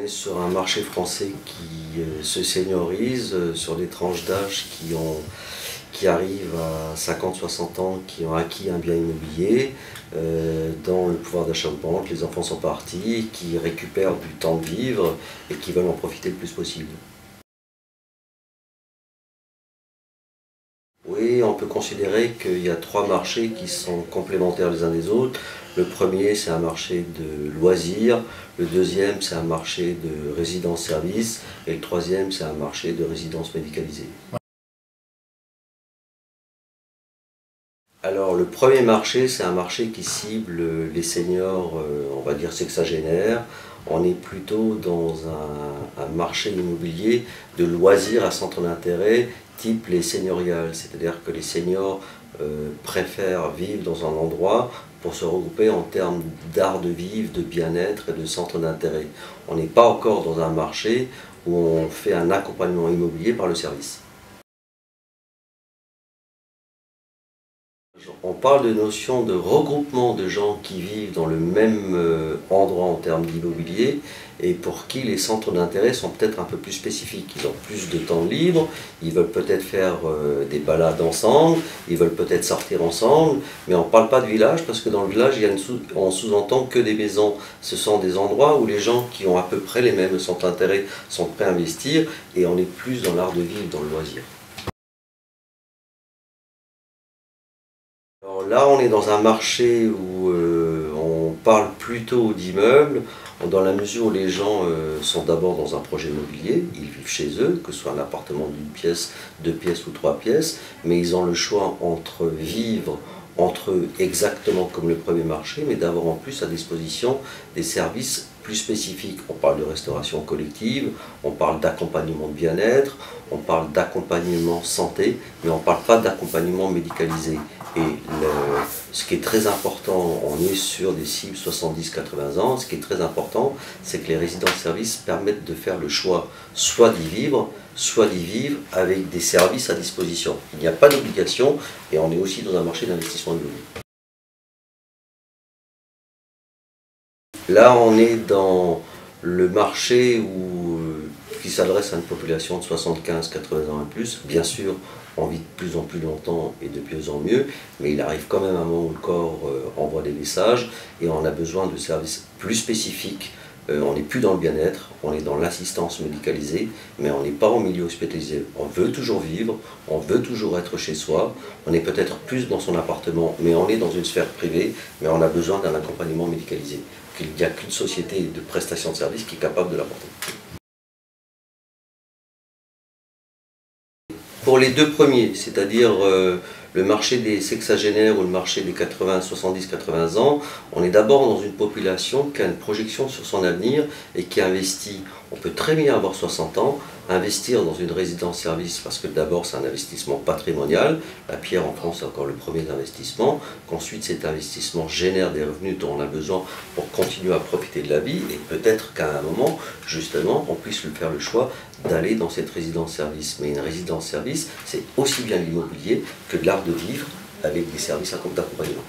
sur un marché français qui se seniorise, sur des tranches d'âge qui arrivent à 50-60 ans, qui ont acquis un bien immobilier, dont le pouvoir d'achat augmente, les enfants sont partis, qui récupèrent du temps de vivre et qui veulent en profiter le plus possible. Oui, on peut considérer qu'il y a trois marchés qui sont complémentaires les uns des autres. Le premier, c'est un marché de loisirs, le deuxième, c'est un marché de résidence-service, et le troisième, c'est un marché de résidence médicalisée. Alors, le premier marché, c'est un marché qui cible les seniors, on va dire sexagénaires. On est plutôt dans un marché immobilier de loisirs à centre d'intérêt, type les seigneuriales. C'est-à-dire que les seniors préfèrent vivre dans un endroit pour se regrouper en termes d'art de vivre, de bien-être et de centre d'intérêt. On n'est pas encore dans un marché où on fait un accompagnement immobilier par le service. On parle de notion de regroupement de gens qui vivent dans le même endroit en termes d'immobilier et pour qui les centres d'intérêt sont peut-être un peu plus spécifiques. Ils ont plus de temps libre, ils veulent peut-être faire des balades ensemble, ils veulent peut-être sortir ensemble, mais on ne parle pas de village parce que dans le village, on sous-entend que des maisons. Ce sont des endroits où les gens qui ont à peu près les mêmes centres d'intérêt sont prêts à investir et on est plus dans l'art de vivre, dans le loisir. Alors là, on est dans un marché où on parle plutôt d'immeubles, dans la mesure où les gens sont d'abord dans un projet immobilier, ils vivent chez eux, que ce soit un appartement d'une pièce, deux pièces ou trois pièces, mais ils ont le choix entre vivre entre eux exactement comme le premier marché, mais d'avoir en plus à disposition des services plus spécifiques. On parle de restauration collective, on parle d'accompagnement de bien-être, on parle d'accompagnement santé, mais on ne parle pas d'accompagnement médicalisé. Et ce qui est très important, on est sur des cibles 70-80 ans, ce qui est très important, c'est que les résidences-services permettent de faire le choix soit d'y vivre avec des services à disposition. Il n'y a pas d'obligation et on est aussi dans un marché d'investissement immobilier. Là, on est dans le marché qui s'adresse à une population de 75-80 ans et plus. Bien sûr, on vit de plus en plus longtemps et de mieux en mieux, mais il arrive quand même un moment où le corps envoie des messages et on a besoin de services plus spécifiques. On n'est plus dans le bien-être, on est dans l'assistance médicalisée, mais on n'est pas en milieu hospitalisé. On veut toujours vivre, on veut toujours être chez soi, on est peut-être plus dans son appartement, mais on est dans une sphère privée, mais on a besoin d'un accompagnement médicalisé. Il n'y a qu'une société de prestation de services qui est capable de l'apporter. Pour les deux premiers, c'est-à-dire le marché des sexagénaires ou le marché des 70-80 ans, on est d'abord dans une population qui a une projection sur son avenir et qui investit. On peut très bien avoir 60 ans, investir dans une résidence-service parce que d'abord c'est un investissement patrimonial. La pierre en France c'est encore le premier investissement, qu'ensuite cet investissement génère des revenus dont on a besoin pour continuer à profiter de la vie et peut-être qu'à un moment, justement, on puisse lui faire le choix d'aller dans cette résidence-service. Mais une résidence-service, c'est aussi bien l'immobilier que de l'art de vivre avec des services d'accompagnement.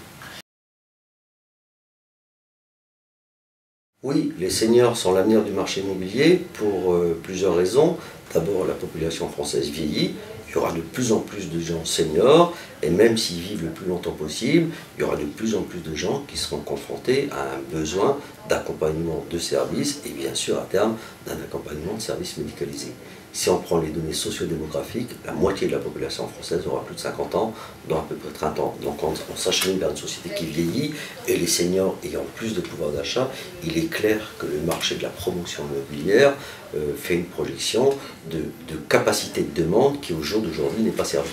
Oui, les seniors sont l'avenir du marché immobilier pour plusieurs raisons. D'abord, la population française vieillit, il y aura de plus en plus de gens seniors, et même s'ils vivent le plus longtemps possible, il y aura de plus en plus de gens qui seront confrontés à un besoin d'accompagnement de services, et bien sûr à terme d'un accompagnement de services médicalisés. Si on prend les données sociodémographiques, la moitié de la population française aura plus de 50 ans, dans à peu près 30 ans. Donc on s'achemine vers une société qui vieillit, et les seniors ayant plus de pouvoir d'achat, il est clair que le marché de la promotion immobilière fait une projection de capacité de demande qui au jour d'aujourd'hui n'est pas servie.